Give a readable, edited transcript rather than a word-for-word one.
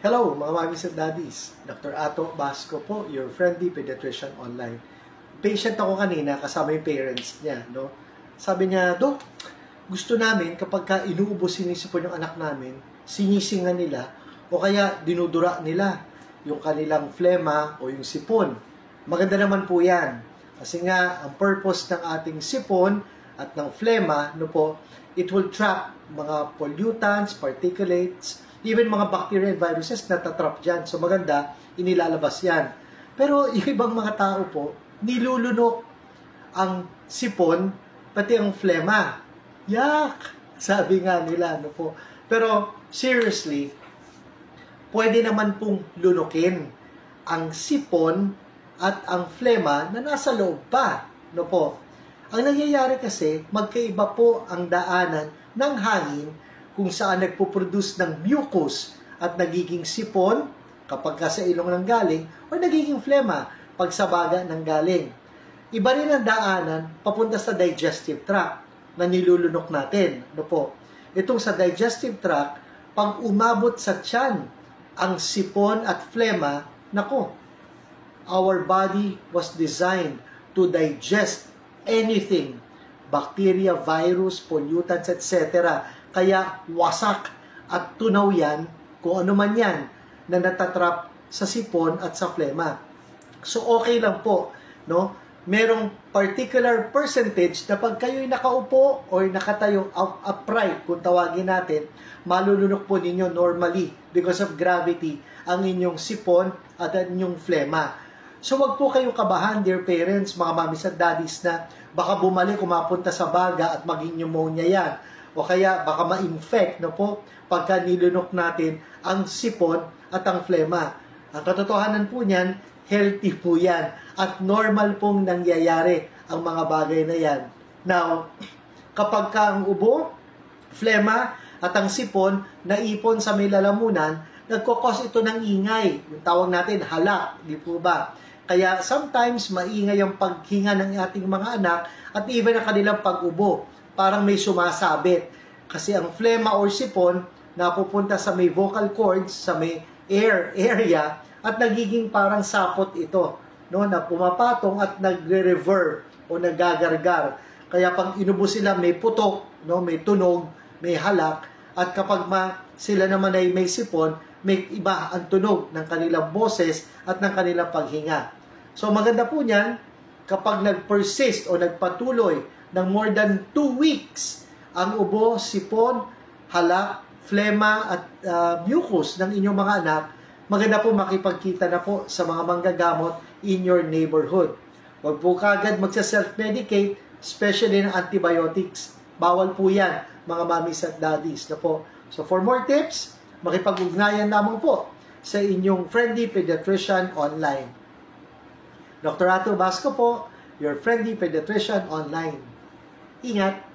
Hello mga mommies and daddies, Dr. Ato Basco po, your friendly pediatrician online. Patient ako kanina kasama yung parents niya, no? Sabi niya, Dok, gusto namin kapag ka inuubos sinisipon yung anak namin, sinisingan nila o kaya dinudura nila yung kanilang flema o yung sipon. Maganda naman po yan. Kasi nga, ang purpose ng ating sipon at ng flema, no po, it will trap mga pollutants, particulates, even mga bacteria and viruses natatrap dyan. So maganda, inilalabas yan. Pero yung ibang mga tao po, nilulunok ang sipon, pati ang flema. Yak! Sabi nga nila, no po. Pero seriously, pwede naman pong lunukin ang sipon at ang flema na nasa loob pa, no po. Ang nangyayari kasi, magkaiba po ang daanan ng hangin kung saan nagpo-produce ng mucus at nagiging sipon kapag sa ilong nang galing o nagiging flema pag sa baga nang galing. Iba rin ang daanan papunta sa digestive tract na nilulunok natin. No po? Itong sa digestive tract, pag umabot sa tiyan ang sipon at flema, nako, our body was designed to digest anything, bacteria, virus, pollutants, etc. Kaya wasak at tunaw yan, kung ano man yan, na natatrap sa sipon at sa flema. So okay lang po, no? Merong particular percentage na pag kayo'y nakaupo o nakatayo upright, kung tawagin natin, malulunok po ninyo normally because of gravity ang inyong sipon at ang inyong flema. So wag po kayong kabahan, dear parents, mga mommies at daddies, na baka bumalik, mapunta sa baga at maging pneumonia yan. O kaya baka ma-infect, no po, pagka nilunok natin ang sipon at ang flema. Ang katotohanan po niyan, healthy po yan. At normal pong nangyayari ang mga bagay na yan. Now, kapag ka ang ubo, flema at ang sipon naipon sa may lalamunan, nagkokos ito ng ingay. Yung tawag natin halak, di po ba? Kaya sometimes maingay ang paghinga ng ating mga anak at even ang kanilang pag-ubo. Parang may sumasabit. Kasi ang flema or sipon napupunta sa may vocal cords, sa may air area, at nagiging parang sapot ito, no, na pumapatong at nagre-reverb o nagagargar. Kaya pag inubo sila, may putok, no, may tunog, may halak, at kapag sila naman ay may sipon, may iba ang tunog ng kanilang boses at ng kanilang paghinga. So maganda po niyan kapag nag-persist o nagpatuloy ng more than 2 weeks ang ubo, sipon, halak, flema at mucus ng inyong mga anak, maganda po makipagkita na po sa mga manggagamot in your neighborhood. Huwag po kagad magsa-self-medicate, especially ng antibiotics. Bawal po yan, mga mommies at daddies. Na po. So for more tips, makipag-ugnayan lamang po sa inyong friendly pediatrician online. Dr. Ato Basco po, your friendly pediatrician online. Ingat!